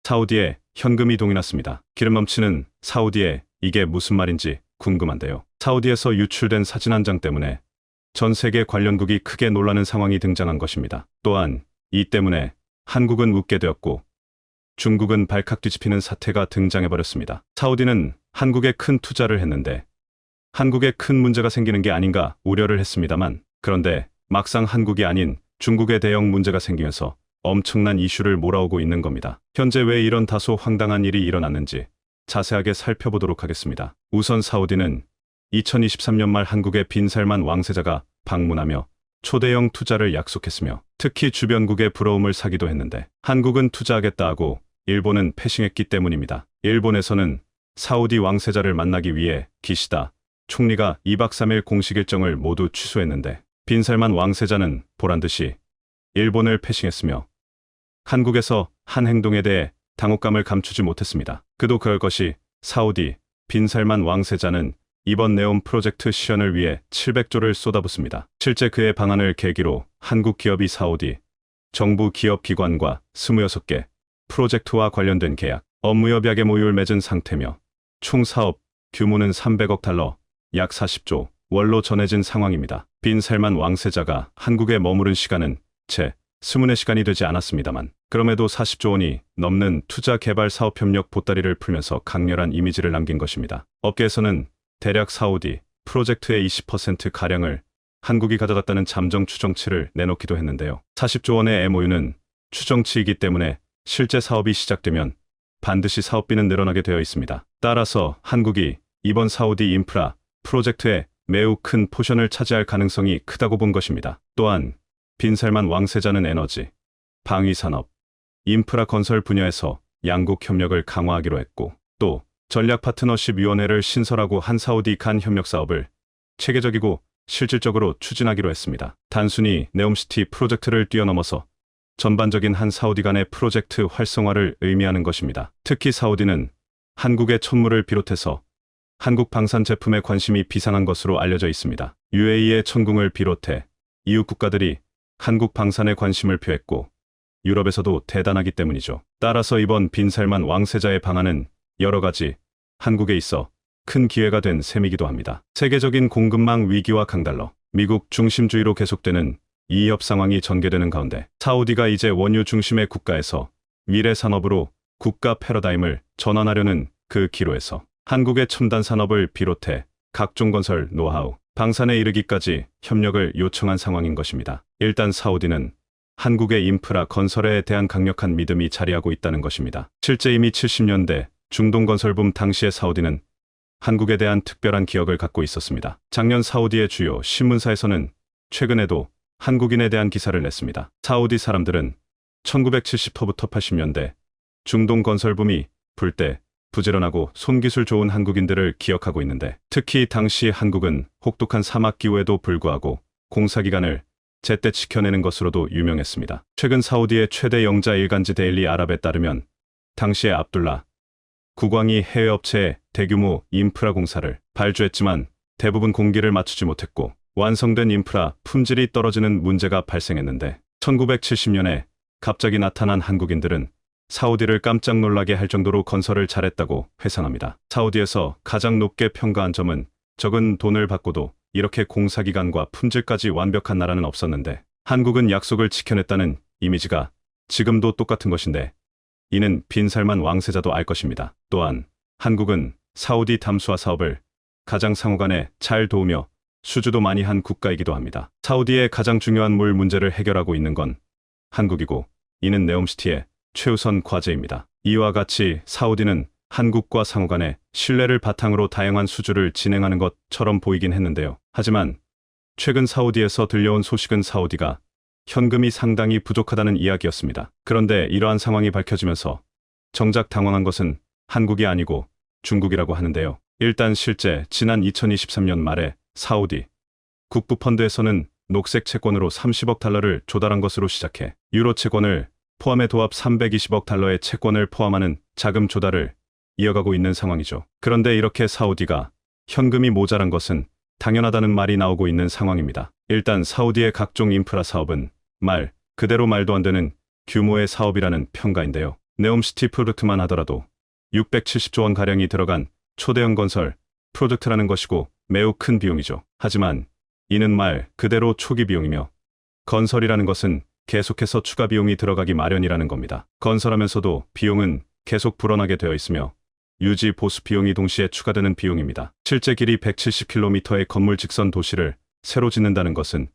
사우디에 현금 이동이 났습니다. 기름 넘치는 사우디에 이게 무슨 말인지 궁금한데요. 사우디에서 유출된 사진 한 장 때문에 전 세계 관련국이 크게 놀라는 상황이 등장한 것입니다. 또한 이 때문에 한국은 웃게 되었고 중국은 발칵 뒤집히는 사태가 등장해버렸습니다. 사우디는 한국에 큰 투자를 했는데 한국에 큰 문제가 생기는 게 아닌가 우려를 했습니다만, 그런데 막상 한국이 아닌 중국에 대형 문제가 생기면서 엄청난 이슈를 몰아오고 있는 겁니다. 현재 왜 이런 다소 황당한 일이 일어났는지 자세하게 살펴보도록 하겠습니다. 우선 사우디는 2023년 말 한국의 빈살만 왕세자가 방문하며 초대형 투자를 약속했으며 특히 주변국의 부러움을 사기도 했는데 한국은 투자하겠다 하고 일본은 패싱했기 때문입니다. 일본에서는 사우디 왕세자를 만나기 위해 기시다 총리가 2박 3일 공식 일정을 모두 취소했는데 빈살만 왕세자는 보란듯이 일본을 패싱했으며 한국에서 한 행동에 대해 당혹감을 감추지 못했습니다. 그도 그럴 것이 사우디 빈살만 왕세자는 이번 네옴 프로젝트 실현을 위해 700조를 쏟아붓습니다. 실제 그의 방안을 계기로 한국 기업이 사우디 정부 기업 기관과 26개 프로젝트와 관련된 계약, 업무 협약에 모유를 맺은 상태며 총 사업 규모는 300억 달러, 약 40조 원로 전해진 상황입니다. 빈살만 왕세자가 한국에 머무른 시간은 채 24시간이 되지 않았습니다만 그럼에도 40조 원이 넘는 투자 개발 사업 협력 보따리를 풀면서 강렬한 이미지를 남긴 것입니다. 업계에서는 대략 사우디 프로젝트의 20%가량을 한국이 가져갔다는 잠정 추정치를 내놓기도 했는데요. 40조 원의 MOU는 추정치이기 때문에 실제 사업이 시작되면 반드시 사업비는 늘어나게 되어 있습니다. 따라서 한국이 이번 사우디 인프라 프로젝트에 매우 큰 포션을 차지할 가능성이 크다고 본 것입니다. 또한 빈살만 왕세자는 에너지, 방위산업, 인프라 건설 분야에서 양국 협력을 강화하기로 했고 또 전략 파트너십 위원회를 신설하고 한 사우디 간 협력 사업을 체계적이고 실질적으로 추진하기로 했습니다. 단순히 네옴시티 프로젝트를 뛰어넘어서 전반적인 한 사우디 간의 프로젝트 활성화를 의미하는 것입니다. 특히 사우디는 한국의 천물을 비롯해서 한국 방산 제품에 관심이 비상한 것으로 알려져 있습니다. UAE의 천궁을 비롯해 이웃 국가들이 한국 방산에 관심을 표했고 유럽에서도 대단하기 때문이죠. 따라서 이번 빈살만 왕세자의 방안은 여러 가지 한국에 있어 큰 기회가 된 셈이기도 합니다. 세계적인 공급망 위기와 강달러, 미국 중심주의로 계속되는 이협 상황이 전개되는 가운데 사우디가 이제 원유 중심의 국가에서 미래 산업으로 국가 패러다임을 전환하려는 그 기로에서 한국의 첨단 산업을 비롯해 각종 건설 노하우, 방산에 이르기까지 협력을 요청한 상황인 것입니다. 일단 사우디는 한국의 인프라 건설에 대한 강력한 믿음이 자리하고 있다는 것입니다. 실제 이미 70년대 중동 건설붐 당시의 사우디는 한국에 대한 특별한 기억을 갖고 있었습니다. 작년 사우디의 주요 신문사에서는 최근에도 한국인에 대한 기사를 냈습니다. 사우디 사람들은 1970부터 80년대 중동 건설붐이 불 때 부지런하고 손기술 좋은 한국인들을 기억하고 있는데 특히 당시 한국은 혹독한 사막 기후에도 불구하고 공사기간을 제때 지켜내는 것으로도 유명했습니다. 최근 사우디의 최대 영자 일간지 데일리 아랍에 따르면 당시의 압둘라 국왕이 해외 업체에 대규모 인프라 공사를 발주했지만 대부분 공기를 맞추지 못했고 완성된 인프라 품질이 떨어지는 문제가 발생했는데 1970년에 갑자기 나타난 한국인들은 사우디를 깜짝 놀라게 할 정도로 건설을 잘했다고 회상합니다. 사우디에서 가장 높게 평가한 점은 적은 돈을 받고도 이렇게 공사기간과 품질까지 완벽한 나라는 없었는데 한국은 약속을 지켜냈다는 이미지가 지금도 똑같은 것인데 이는 빈살만 왕세자도 알 것입니다. 또한 한국은 사우디 담수화 사업을 가장 상호간에 잘 도우며 수주도 많이 한 국가이기도 합니다. 사우디의 가장 중요한 물 문제를 해결하고 있는 건 한국이고 이는 네옴시티의 최우선 과제입니다. 이와 같이 사우디는 한국과 상호간에 신뢰를 바탕으로 다양한 수주를 진행하는 것처럼 보이긴 했는데요. 하지만 최근 사우디에서 들려온 소식은 사우디가 현금이 상당히 부족하다는 이야기였습니다. 그런데 이러한 상황이 밝혀지면서 정작 당황한 것은 한국이 아니고 중국이라고 하는데요. 일단 실제 지난 2023년 말에 사우디 국부펀드에서는 녹색 채권으로 30억 달러를 조달한 것으로 시작해 유로 채권을 포함해 도합 320억 달러의 채권을 포함하는 자금 조달을 이어가고 있는 상황이죠. 그런데 이렇게 사우디가 현금이 모자란 것은 당연하다는 말이 나오고 있는 상황입니다. 일단 사우디의 각종 인프라 사업은 말 그대로 말도 안 되는 규모의 사업이라는 평가인데요. 네옴시티 프로젝트만 하더라도 670조 원 가량이 들어간 초대형 건설 프로젝트라는 것이고 매우 큰 비용이죠. 하지만 이는 말 그대로 초기 비용이며 건설이라는 것은 계속해서 추가 비용이 들어가기 마련이라는 겁니다. 건설하면서도 비용은 계속 불어나게 되어 있으며 유지 보수 비용이 동시에 추가되는 비용입니다. 실제 길이 170km의 건물 직선 도시를 새로 짓는다는 것은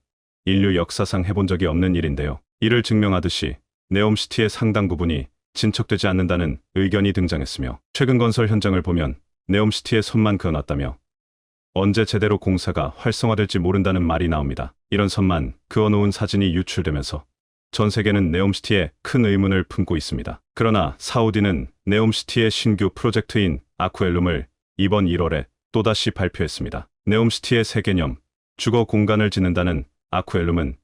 인류 역사상 해본 적이 없는 일인데요. 이를 증명하듯이 네옴시티의 상당 부분이 진척되지 않는다는 의견이 등장했으며 최근 건설 현장을 보면 네옴시티에 선만 그어놨다며 언제 제대로 공사가 활성화될지 모른다는 말이 나옵니다. 이런 선만 그어놓은 사진이 유출되면서 전 세계는 네옴시티에 큰 의문을 품고 있습니다. 그러나 사우디는 네옴시티의 신규 프로젝트인 아쿠엘룸을 이번 1월에 또다시 발표했습니다. 네옴시티의 새 개념, 주거 공간을 짓는다는 아쿠엘룸은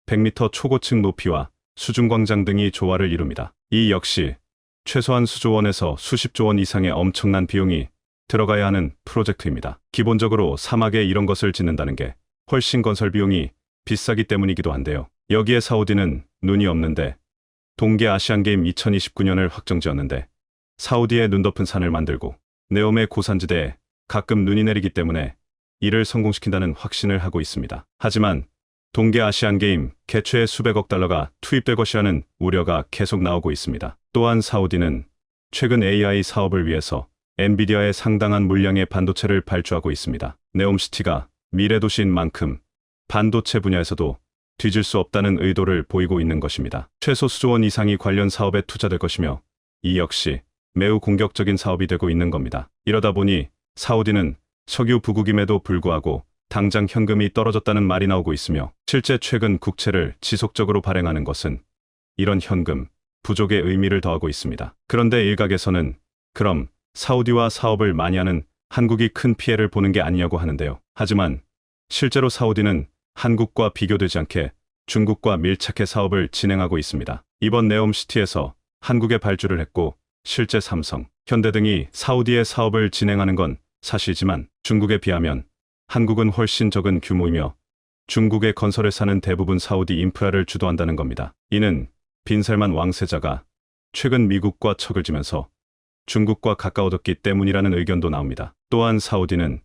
100m 초고층 높이와 수중광장 등이 조화를 이룹니다. 이 역시 최소한 수조 원에서 수십조 원 이상의 엄청난 비용이 들어가야 하는 프로젝트입니다. 기본적으로 사막에 이런 것을 짓는다는 게 훨씬 건설 비용이 비싸기 때문이기도 한데요. 여기에 사우디는 눈이 없는데 동계 아시안게임 2029년을 확정지었는데 사우디에 눈 덮은 산을 만들고 네옴의 고산지대에 가끔 눈이 내리기 때문에 이를 성공시킨다는 확신을 하고 있습니다. 하지만 동계 아시안게임 개최에 수백억 달러가 투입될 것이라는 우려가 계속 나오고 있습니다. 또한 사우디는 최근 AI 사업을 위해서 엔비디아에 상당한 물량의 반도체를 발주하고 있습니다. 네옴시티가 미래도시인 만큼 반도체 분야에서도 뒤질 수 없다는 의도를 보이고 있는 것입니다. 최소 수조 원 이상이 관련 사업에 투자될 것이며 이 역시 매우 공격적인 사업이 되고 있는 겁니다. 이러다 보니 사우디는 석유 부국임에도 불구하고 당장 현금이 떨어졌다는 말이 나오고 있으며 실제 최근 국채를 지속적으로 발행하는 것은 이런 현금 부족의 의미를 더하고 있습니다. 그런데 일각에서는 그럼 사우디와 사업을 많이 하는 한국이 큰 피해를 보는 게 아니냐고 하는데요. 하지만 실제로 사우디는 한국과 비교되지 않게 중국과 밀착해 사업을 진행하고 있습니다. 이번 네옴시티에서 한국에 발주를 했고 실제 삼성, 현대 등이 사우디에 사업을 진행하는 건 사실이지만 중국에 비하면 한국은 훨씬 적은 규모이며 중국의 건설에 사는 대부분 사우디 인프라를 주도한다는 겁니다. 이는 빈살만 왕세자가 최근 미국과 척을 지면서 중국과 가까워졌기 때문이라는 의견도 나옵니다. 또한 사우디는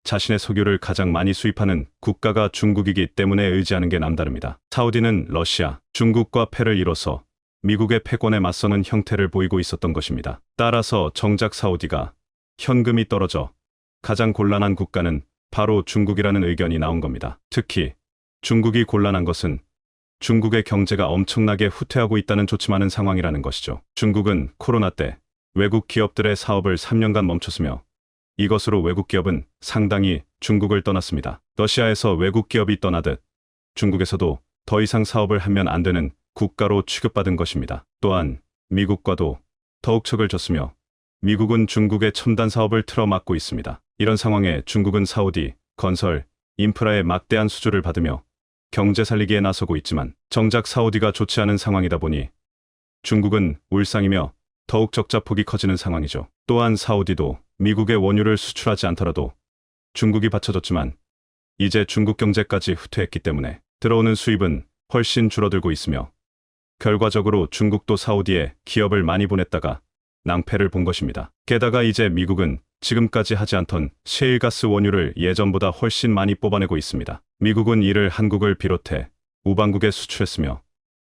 자신의 석유를 가장 많이 수입하는 국가가 중국이기 때문에 의지하는 게 남다릅니다. 사우디는 러시아, 중국과 패를 이뤄서 미국의 패권에 맞서는 형태를 보이고 있었던 것입니다. 따라서 정작 사우디가 현금이 떨어져 가장 곤란한 국가는 바로 중국이라는 의견이 나온 겁니다. 특히 중국이 곤란한 것은 중국의 경제가 엄청나게 후퇴하고 있다는 좋지 않은 상황이라는 것이죠. 중국은 코로나 때 외국 기업들의 사업을 3년간 멈췄으며 이것으로 외국 기업은 상당히 중국을 떠났습니다. 러시아에서 외국 기업이 떠나듯 중국에서도 더 이상 사업을 하면 안 되는 국가로 취급받은 것입니다. 또한 미국과도 더욱 척을 졌으며 미국은 중국의 첨단 사업을 틀어막고 있습니다. 이런 상황에 중국은 사우디, 건설, 인프라에 막대한 수주를 받으며 경제 살리기에 나서고 있지만 정작 사우디가 좋지 않은 상황이다 보니 중국은 울상이며 더욱 적자폭이 커지는 상황이죠. 또한 사우디도 미국의 원유를 수출하지 않더라도 중국이 받쳐줬지만 이제 중국 경제까지 후퇴했기 때문에 들어오는 수입은 훨씬 줄어들고 있으며 결과적으로 중국도 사우디에 기업을 많이 보냈다가 낭패를 본 것입니다. 게다가 이제 미국은 지금까지 하지 않던 셰일가스 원유를 예전보다 훨씬 많이 뽑아내고 있습니다. 미국은 이를 한국을 비롯해 우방국에 수출했으며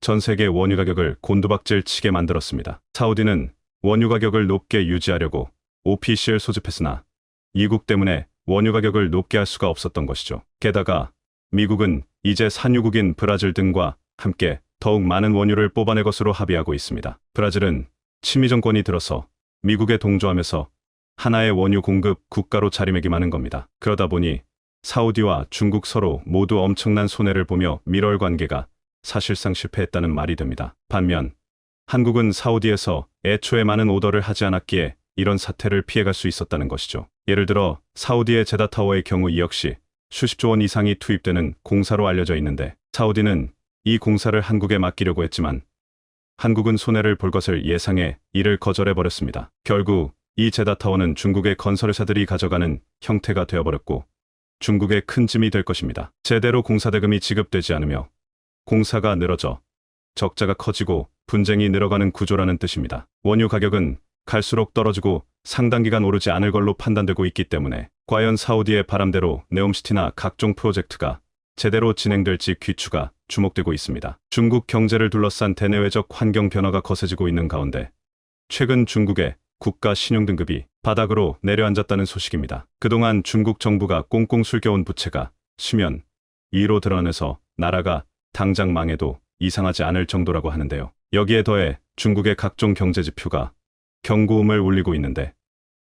전 세계 원유 가격을 곤두박질 치게 만들었습니다. 사우디는 원유 가격을 높게 유지하려고 OPC를 소집했으나 이국 때문에 원유 가격을 높게 할 수가 없었던 것이죠. 게다가 미국은 이제 산유국인 브라질 등과 함께 더욱 많은 원유를 뽑아낼 것으로 합의하고 있습니다. 브라질은 친미 정권이 들어서 미국에 동조하면서 하나의 원유 공급 국가로 자리매김하는 겁니다. 그러다 보니 사우디와 중국 서로 모두 엄청난 손해를 보며 밀월 관계가 사실상 실패했다는 말이 됩니다. 반면 한국은 사우디에서 애초에 많은 오더를 하지 않았기에 이런 사태를 피해갈 수 있었다는 것이죠. 예를 들어 사우디의 제다타워의 경우 이 역시 수십조 원 이상이 투입되는 공사로 알려져 있는데 사우디는 이 공사를 한국에 맡기려고 했지만 한국은 손해를 볼 것을 예상해 이를 거절해버렸습니다. 결국 이 제다타워는 중국의 건설회사들이 가져가는 형태가 되어버렸고 중국의 큰 짐이 될 것입니다. 제대로 공사대금이 지급되지 않으며 공사가 늘어져 적자가 커지고 분쟁이 늘어가는 구조라는 뜻입니다. 원유 가격은 갈수록 떨어지고 상당 기간 오르지 않을 걸로 판단되고 있기 때문에 과연 사우디의 바람대로 네옴시티나 각종 프로젝트가 제대로 진행될지 귀추가 주목되고 있습니다. 중국 경제를 둘러싼 대내외적 환경 변화가 거세지고 있는 가운데 최근 중국의 국가 신용등급이 바닥으로 내려앉았다는 소식입니다. 그동안 중국 정부가 꽁꽁 숨겨온 부채가 수면 위로 드러나서 나라가 당장 망해도 이상하지 않을 정도라고 하는데요. 여기에 더해 중국의 각종 경제 지표가 경고음을 울리고 있는데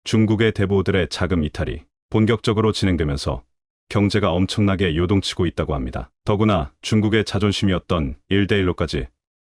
중국의 대부호들의 자금 이탈이 본격적으로 진행되면서 경제가 엄청나게 요동치고 있다고 합니다. 더구나 중국의 자존심이었던 1대1로까지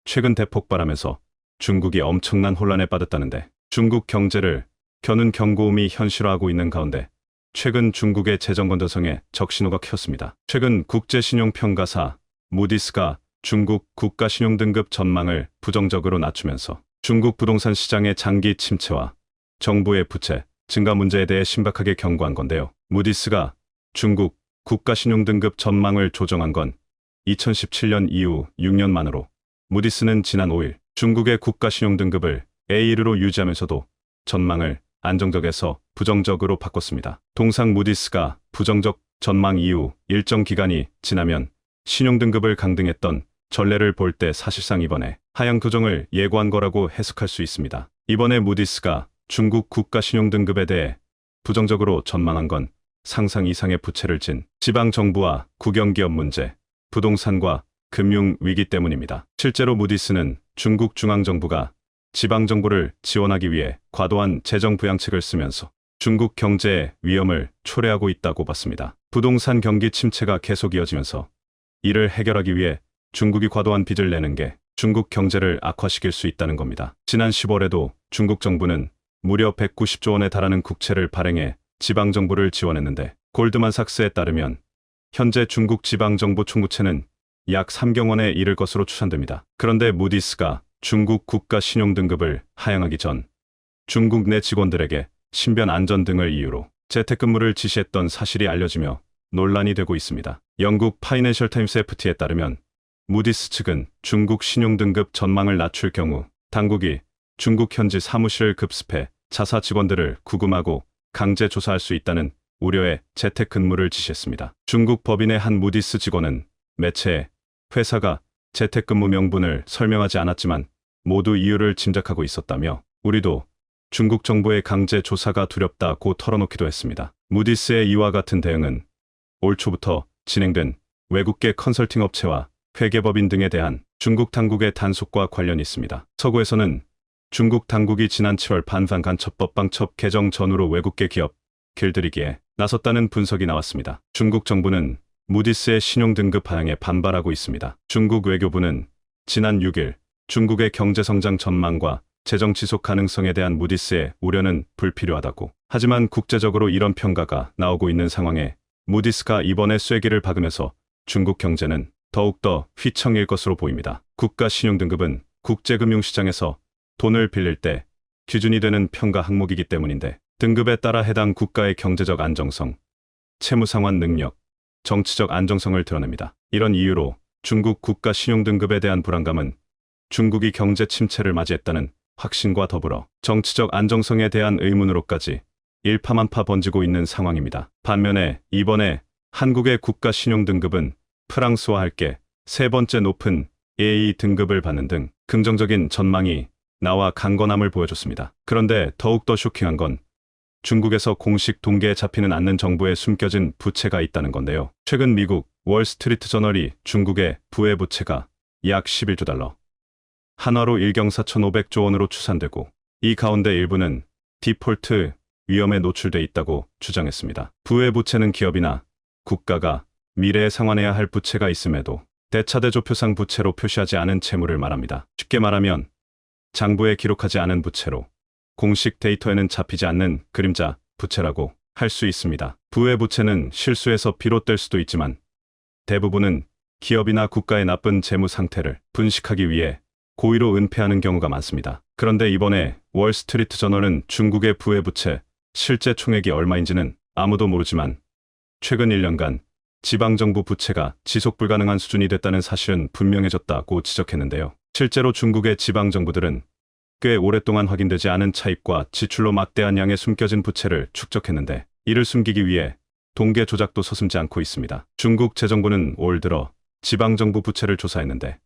최근 대폭발하면서 중국이 엄청난 혼란에 빠졌다는데 중국 경제를 겨눈 경고음이 현실화하고 있는 가운데 최근 중국의 재정 건전성에 적신호가 켰습니다. 최근 국제신용평가사 무디스가 중국 국가신용등급 전망을 부정적으로 낮추면서 중국 부동산 시장의 장기 침체와 정부의 부채 증가 문제에 대해 심각하게 경고한 건데요. 무디스가 중국 국가신용등급 전망을 조정한 건 2017년 이후 6년 만으로 무디스는 지난 5일 중국의 국가신용등급을 A1으로 유지하면서도 전망을 안정적에서 부정적으로 바꿨습니다. 통상 무디스가 부정적 전망 이후 일정 기간이 지나면 신용등급을 강등했던 전례를 볼 때 사실상 이번에 하향 조정을 예고한 거라고 해석할 수 있습니다. 이번에 무디스가 중국 국가신용등급에 대해 부정적으로 전망한 건 상상 이상의 부채를 진 지방정부와 국영기업 문제, 부동산과 금융위기 때문입니다. 실제로 무디스는 중국 중앙정부가 지방정부를 지원하기 위해 과도한 재정 부양책을 쓰면서 중국 경제의 위험을 초래하고 있다고 봤습니다. 부동산 경기 침체가 계속 이어지면서 이를 해결하기 위해 중국이 과도한 빚을 내는 게 중국 경제를 악화시킬 수 있다는 겁니다. 지난 10월에도 중국 정부는 무려 190조 원에 달하는 국채를 발행해 지방정부를 지원했는데 골드만삭스에 따르면 현재 중국 지방정부 총부채는 약 3경 원에 이를 것으로 추산됩니다. 그런데 무디스가 중국 국가 신용등급을 하향하기 전 중국 내 직원들에게 신변 안전 등을 이유로 재택근무를 지시했던 사실이 알려지며 논란이 되고 있습니다. 영국 파이낸셜 타임스 FT에 따르면 무디스 측은 중국 신용등급 전망을 낮출 경우 당국이 중국 현지 사무실을 급습해 자사 직원들을 구금하고 강제 조사할 수 있다는 우려에 재택근무를 지시했습니다. 중국 법인의 한 무디스 직원은 매체에 회사가 재택근무 명분을 설명하지 않았지만 모두 이유를 짐작하고 있었다며 우리도 중국 정부의 강제 조사가 두렵다고 털어놓기도 했습니다. 무디스의 이와 같은 대응은 올 초부터 진행된 외국계 컨설팅 업체와 회계법인 등에 대한 중국 당국의 단속과 관련이 있습니다. 서구에서는 중국 당국이 지난 7월 반환 간첩법 방첩 개정 전후로 외국계 기업 길들이기에 나섰다는 분석이 나왔습니다. 중국 정부는 무디스의 신용등급 하향에 반발하고 있습니다. 중국 외교부는 지난 6일 중국의 경제성장 전망과 재정 지속 가능성에 대한 무디스의 우려는 불필요하다고. 하지만 국제적으로 이런 평가가 나오고 있는 상황에 무디스가 이번에 쐐기를 박으면서 중국 경제는 더욱더 휘청일 것으로 보입니다. 국가 신용등급은 국제금융시장에서 돈을 빌릴 때 기준이 되는 평가 항목이기 때문인데 등급에 따라 해당 국가의 경제적 안정성, 채무 상환 능력, 정치적 안정성을 드러냅니다. 이런 이유로 중국 국가 신용등급에 대한 불안감은 중국이 경제 침체를 맞이했다는 확신과 더불어 정치적 안정성에 대한 의문으로까지 일파만파 번지고 있는 상황입니다. 반면에 이번에 한국의 국가 신용등급은 프랑스와 함께 세 번째 높은 AA 등급을 받는 등 긍정적인 전망이 나와 강건함을 보여줬습니다. 그런데 더욱더 쇼킹한 건 중국에서 공식 통계에 잡히는 않는 정부에 숨겨진 부채가 있다는 건데요. 최근 미국 월스트리트 저널이 중국의 부의 부채가 약 11조 달러, 한화로 1경 4,500조 원으로 추산되고 이 가운데 일부는 디폴트 위험에 노출돼 있다고 주장했습니다. 부의 부채는 기업이나 국가가 미래에 상환해야 할 부채가 있음에도 대차대조표상 부채로 표시하지 않은 채무를 말합니다. 쉽게 말하면 장부에 기록하지 않은 부채로 공식 데이터에는 잡히지 않는 그림자 부채라고 할 수 있습니다. 부의 부채는 실수에서 비롯될 수도 있지만 대부분은 기업이나 국가의 나쁜 재무 상태를 분식하기 위해 고의로 은폐하는 경우가 많습니다. 그런데 이번에 월스트리트 저널은 중국의 부의 부채 실제 총액이 얼마인지는 아무도 모르지만 최근 1년간 지방정부 부채가 지속 불가능한 수준이 됐다는 사실은 분명해졌다고 지적했는데요. 실제로 중국의 지방정부들은 꽤 오랫동안 확인되지 않은 차입과 지출로 막대한 양의 숨겨진 부채를 축적했는데 이를 숨기기 위해 동계 조작도 서슴지 않고 있습니다. 중국 재정부는 올 들어 지방정부 부채를 조사했는데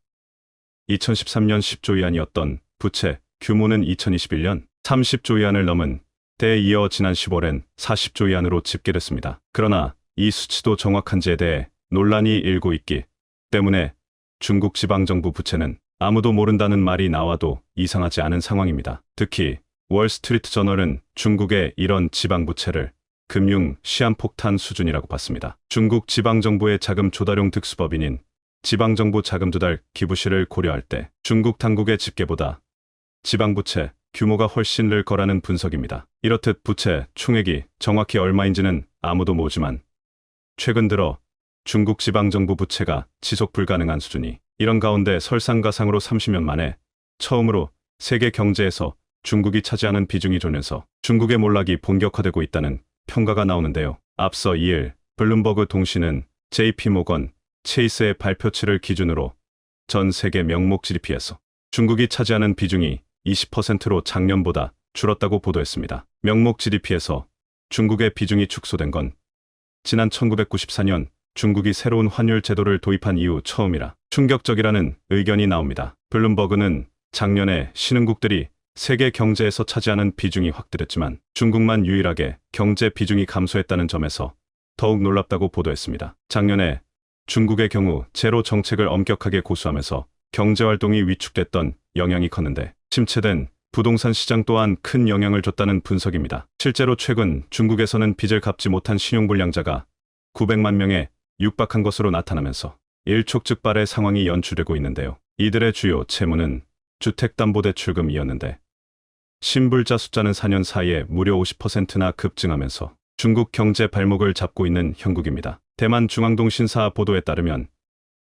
2013년 10조 위안이었던 부채 규모는 2021년 30조 위안을 넘은 때에 이어 지난 10월엔 40조 위안으로 집계됐습니다. 그러나 이 수치도 정확한지에 대해 논란이 일고 있기 때문에 중국 지방정부 부채는 아무도 모른다는 말이 나와도 이상하지 않은 상황입니다. 특히 월스트리트 저널은 중국의 이런 지방부채를 금융 시한폭탄 수준이라고 봤습니다. 중국 지방정부의 자금 조달용 특수법인인 지방정부 자금 조달 기부실을 고려할 때 중국 당국의 집계보다 지방부채 규모가 훨씬 늘 거라는 분석입니다. 이렇듯 부채 총액이 정확히 얼마인지는 아무도 모르지만 최근 들어 중국 지방정부 부채가 지속 불가능한 수준이 이런 가운데 설상가상으로 30년 만에 처음으로 세계 경제에서 중국이 차지하는 비중이 줄면서 중국의 몰락이 본격화되고 있다는 평가가 나오는데요. 앞서 2일 블룸버그 통신은 JP모건 체이스의 발표치를 기준으로 전 세계 명목 GDP에서 중국이 차지하는 비중이 20%로 작년보다 줄었다고 보도했습니다. 명목 GDP에서 중국의 비중이 축소된 건 지난 1994년 중국이 새로운 환율 제도를 도입한 이후 처음이라 충격적이라는 의견이 나옵니다. 블룸버그는 작년에 신흥국들이 세계 경제에서 차지하는 비중이 확 늘었지만 중국만 유일하게 경제 비중이 감소했다는 점에서 더욱 놀랍다고 보도했습니다. 작년에 중국의 경우 제로 정책을 엄격하게 고수하면서 경제활동이 위축됐던 영향이 컸는데 침체된 부동산 시장 또한 큰 영향을 줬다는 분석입니다. 실제로 최근 중국에서는 빚을 갚지 못한 신용불량자가 900만 명에 육박한 것으로 나타나면서 일촉즉발의 상황이 연출되고 있는데요. 이들의 주요 채무는 주택담보대출금이었는데 신불자 숫자는 4년 사이에 무려 50%나 급증하면서 중국 경제 발목을 잡고 있는 형국입니다. 대만 중앙통신사 보도에 따르면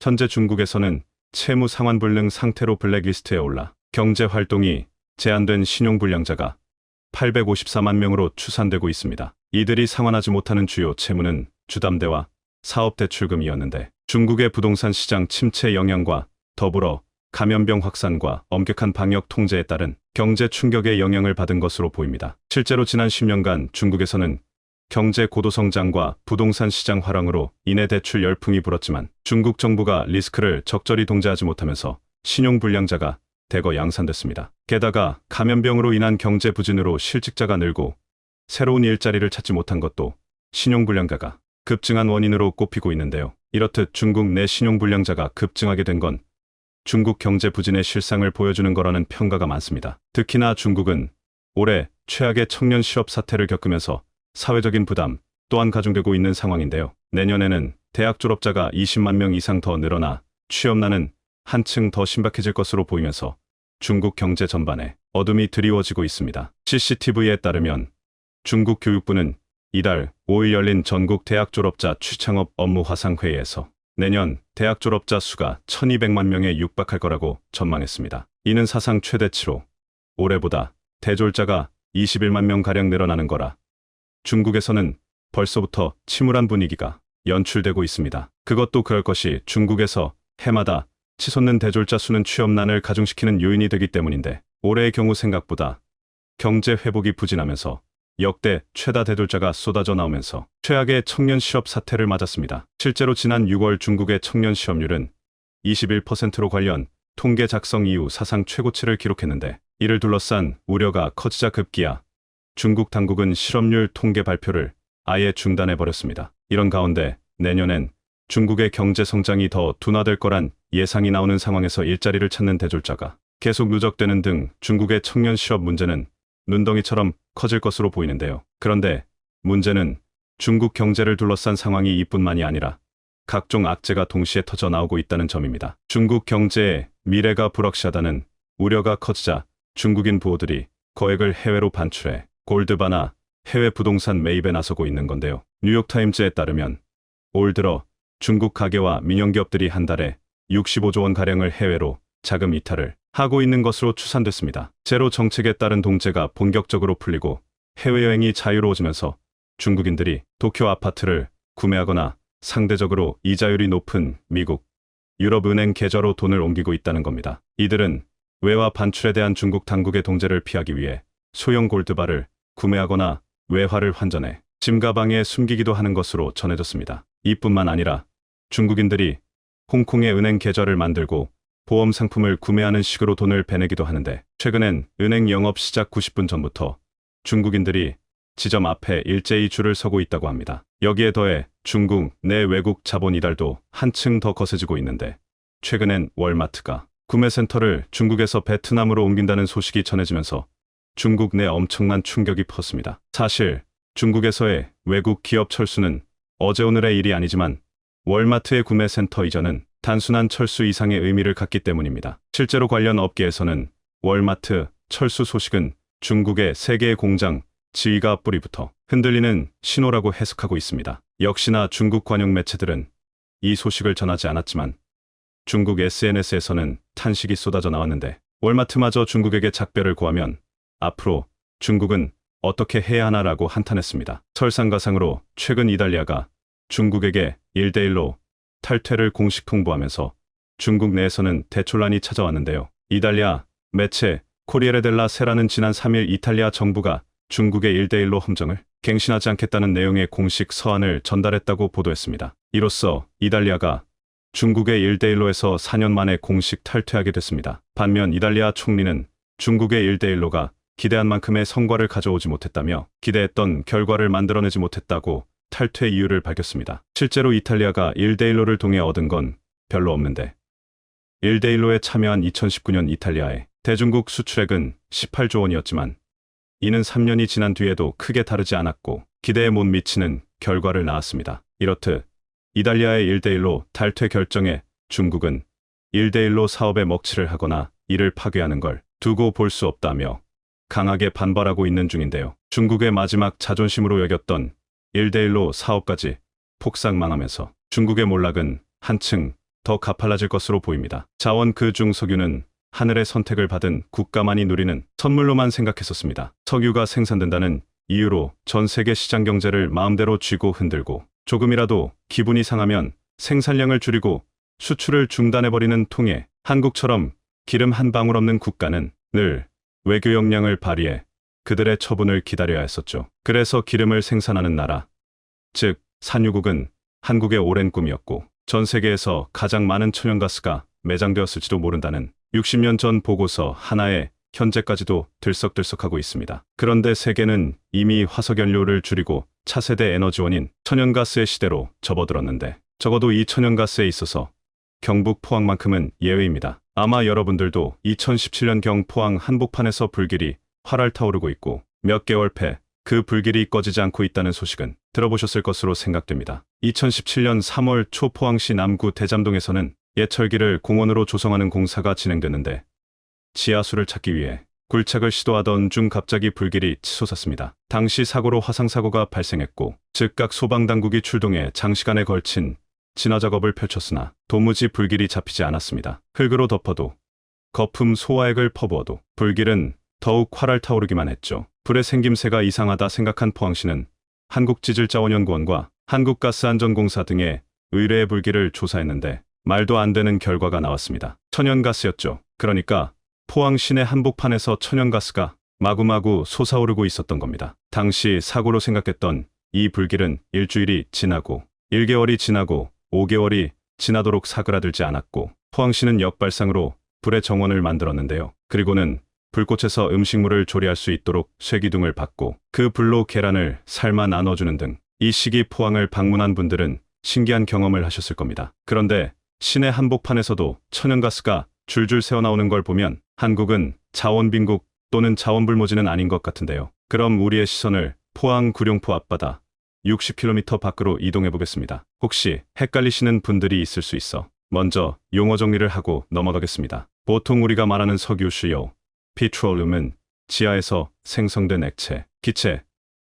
현재 중국에서는 채무 상환불능 상태로 블랙리스트에 올라 경제활동이 제한된 신용불량자가 854만 명으로 추산되고 있습니다. 이들이 상환하지 못하는 주요 채무는 주담대와 사업대출금이었는데 중국의 부동산 시장 침체 영향과 더불어 감염병 확산과 엄격한 방역 통제에 따른 경제 충격의 영향을 받은 것으로 보입니다. 실제로 지난 10년간 중국에서는 경제 고도성장과 부동산 시장 화랑으로 인해 대출 열풍이 불었지만 중국 정부가 리스크를 적절히 통제하지 못하면서 신용불량자가 대거 양산됐습니다. 게다가 감염병으로 인한 경제 부진으로 실직자가 늘고 새로운 일자리를 찾지 못한 것도 신용불량자가 급증한 원인으로 꼽히고 있는데요. 이렇듯 중국 내 신용불량자가 급증하게 된 건 중국 경제 부진의 실상을 보여주는 거라는 평가가 많습니다. 특히나 중국은 올해 최악의 청년 실업 사태를 겪으면서 사회적인 부담 또한 가중되고 있는 상황인데요. 내년에는 대학 졸업자가 20만 명 이상 더 늘어나 취업난은 한층 더 신박해질 것으로 보이면서 중국 경제 전반에 어둠이 드리워지고 있습니다. CCTV에 따르면 중국 교육부는 이달 5일 열린 전국 대학 졸업자 취창업 업무 화상회의에서 내년 대학 졸업자 수가 1200만 명에 육박할 거라고 전망했습니다. 이는 사상 최대치로 올해보다 대졸자가 21만 명가량 늘어나는 거라 중국에서는 벌써부터 침울한 분위기가 연출되고 있습니다. 그것도 그럴 것이 중국에서 해마다 치솟는 대졸자 수는 취업난을 가중시키는 요인이 되기 때문인데 올해의 경우 생각보다 경제 회복이 부진하면서 역대 최다 대졸자가 쏟아져 나오면서 최악의 청년 실업 사태를 맞았습니다. 실제로 지난 6월 중국의 청년 실업률은 21%로 관련 통계 작성 이후 사상 최고치를 기록했는데 이를 둘러싼 우려가 커지자 급기야 중국 당국은 실업률 통계 발표를 아예 중단해버렸습니다. 이런 가운데 내년엔 중국의 경제 성장이 더 둔화될 거란 예상이 나오는 상황에서 일자리를 찾는 대졸자가 계속 누적되는 등 중국의 청년 실업 문제는 눈덩이처럼 커질 것으로 보이는데요. 그런데 문제는 중국 경제를 둘러싼 상황이 이뿐만이 아니라 각종 악재가 동시에 터져 나오고 있다는 점입니다. 중국 경제의 미래가 불확실하다는 우려가 커지자 중국인 부호들이 거액을 해외로 반출해 골드바나 해외 부동산 매입에 나서고 있는 건데요. 뉴욕타임즈에 따르면 올 들어 중국 가계와 민영기업들이 한 달에 65조 원가량을 해외로 자금 이탈을 하고 있는 것으로 추산됐습니다. 제로 정책에 따른 동제가 본격적으로 풀리고 해외여행이 자유로워지면서 중국인들이 도쿄 아파트를 구매하거나 상대적으로 이자율이 높은 미국, 유럽 은행 계좌로 돈을 옮기고 있다는 겁니다. 이들은 외화 반출에 대한 중국 당국의 동제를 피하기 위해 소형 골드바를 구매하거나 외화를 환전해 짐 가방에 숨기기도 하는 것으로 전해졌습니다. 이뿐만 아니라 중국인들이 홍콩의 은행 계좌를 만들고 보험 상품을 구매하는 식으로 돈을 빼내기도 하는데, 최근엔 은행 영업 시작 90분 전부터 중국인들이 지점 앞에 일제히 줄을 서고 있다고 합니다. 여기에 더해 중국 내 외국 자본 이달도 한층 더 거세지고 있는데, 최근엔 월마트가 구매센터를 중국에서 베트남으로 옮긴다는 소식이 전해지면서 중국 내 엄청난 충격이 컸습니다. 사실 중국에서의 외국 기업 철수는 어제 오늘의 일이 아니지만 월마트의 구매센터 이전은 단순한 철수 이상의 의미를 갖기 때문입니다. 실제로 관련 업계에서는 월마트 철수 소식은 중국의 세 개의 공장 지위가 뿌리부터 흔들리는 신호라고 해석하고 있습니다. 역시나 중국 관영 매체들은 이 소식을 전하지 않았지만 중국 SNS에서는 탄식이 쏟아져 나왔는데, 월마트마저 중국에게 작별을 고하면 앞으로 중국은 어떻게 해야 하나라고 한탄했습니다. 설상가상으로 최근 이달리아가 중국에게 1대1로 탈퇴를 공식 통보하면서 중국 내에서는 대촌란이 찾아왔는데요. 이달리아 매체 코리에레 델라 세라는 지난 3일 이탈리아 정부가 중국의 1대1로 함정을 갱신하지 않겠다는 내용의 공식 서한을 전달했다고 보도했습니다. 이로써 이달리아가 중국의 1대1로에서 4년 만에 공식 탈퇴하게 됐습니다. 반면 이달리아 총리는 중국의 1대1로가 기대한 만큼의 성과를 가져오지 못했다며 기대했던 결과를 만들어내지 못했다고 탈퇴 이유를 밝혔습니다. 실제로 이탈리아가 1대1로를 통해 얻은 건 별로 없는데, 1대1로에 참여한 2019년 이탈리아의 대중국 수출액은 18조 원이었지만 이는 3년이 지난 뒤에도 크게 다르지 않았고 기대에 못 미치는 결과를 낳았습니다. 이렇듯 이탈리아의 1대1로 탈퇴 결정에 중국은 1대1로 사업에 먹칠을 하거나 이를 파괴하는 걸 두고 볼 수 없다며 강하게 반발하고 있는 중인데요. 중국의 마지막 자존심으로 여겼던 1대1로 사업까지 폭삭 망하면서 중국의 몰락은 한층 더 가팔라질 것으로 보입니다. 자원 그중 석유는 하늘의 선택을 받은 국가만이 누리는 선물로만 생각했었습니다. 석유가 생산된다는 이유로 전 세계 시장 경제를 마음대로 쥐고 흔들고 조금이라도 기분이 상하면 생산량을 줄이고 수출을 중단해버리는 통에 한국처럼 기름 한 방울 없는 국가는 늘 외교 역량을 발휘해 그들의 처분을 기다려야 했었죠. 그래서 기름을 생산하는 나라, 즉 산유국은 한국의 오랜 꿈이었고 전 세계에서 가장 많은 천연가스가 매장되었을지도 모른다는 60년 전 보고서 하나에 현재까지도 들썩들썩하고 있습니다. 그런데 세계는 이미 화석연료를 줄이고 차세대 에너지원인 천연가스의 시대로 접어들었는데, 적어도 이 천연가스에 있어서 경북 포항만큼은 예외입니다. 아마 여러분들도 2017년경 포항 한복판에서 불길이 활활 타오르고 있고 몇 개월 패 그 불길이 꺼지지 않고 있다는 소식은 들어보셨을 것으로 생각됩니다. 2017년 3월 초 포항시 남구 대잠동에서는 예철기를 공원으로 조성하는 공사가 진행됐는데, 지하수를 찾기 위해 굴착을 시도하던 중 갑자기 불길이 치솟았습니다. 당시 사고로 화상사고가 발생했고 즉각 소방당국이 출동해 장시간에 걸친 진화 작업을 펼쳤으나 도무지 불길이 잡히지 않았습니다. 흙으로 덮어도 거품 소화액을 퍼부어도 불길은 더욱 활활 타오르기만 했죠. 불의 생김새가 이상하다 생각한 포항시는 한국지질자원연구원과 한국가스안전공사 등의 의뢰의 불길을 조사했는데 말도 안 되는 결과가 나왔습니다. 천연가스였죠. 그러니까 포항 시내 한복판에서 천연가스가 마구마구 솟아오르고 있었던 겁니다. 당시 사고로 생각했던 이 불길은 일주일이 지나고 1개월이 지나고 5개월이 지나도록 사그라들지 않았고, 포항시는 역발상으로 불의 정원을 만들었는데요. 그리고는 불꽃에서 음식물을 조리할 수 있도록 쇠기둥을 받고 그 불로 계란을 삶아 나눠주는 등 이 시기 포항을 방문한 분들은 신기한 경험을 하셨을 겁니다. 그런데 시내 한복판에서도 천연가스가 줄줄 새어나오는 걸 보면 한국은 자원빈국 또는 자원불모지는 아닌 것 같은데요. 그럼 우리의 시선을 포항 구룡포 앞바다 60km 밖으로 이동해 보겠습니다. 혹시 헷갈리시는 분들이 있을 수 있어 먼저 용어 정리를 하고 넘어가겠습니다. 보통 우리가 말하는 석유수요, 피트롤륨은 지하에서 생성된 액체, 기체,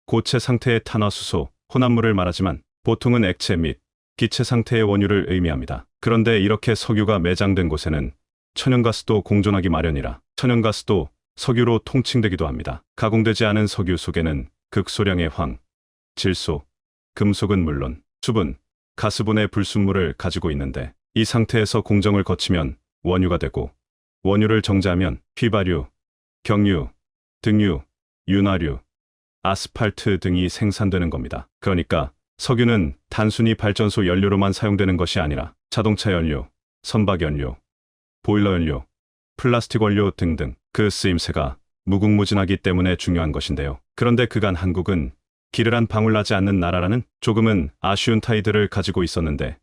고체 상태의 탄화수소, 혼합물을 말하지만 보통은 액체 및 기체 상태의 원유를 의미합니다. 그런데 이렇게 석유가 매장된 곳에는 천연가스도 공존하기 마련이라 천연가스도 석유로 통칭되기도 합니다. 가공되지 않은 석유 속에는 극소량의 황, 질소, 금속은 물론 수분, 가스분해 불순물을 가지고 있는데 이 상태에서 공정을 거치면 원유가 되고 원유를 정제하면 휘발유, 경유, 등유, 윤활유, 아스팔트 등이 생산되는 겁니다. 그러니까 석유는 단순히 발전소 연료로만 사용되는 것이 아니라 자동차 연료, 선박 연료, 보일러 연료, 플라스틱 원료 등등 그 쓰임새가 무궁무진하기 때문에 중요한 것인데요. 그런데 그간 한국은 기를 한 방울 나지 않는 나라라는 조금은 아쉬운 타이틀을 가지고 있었는데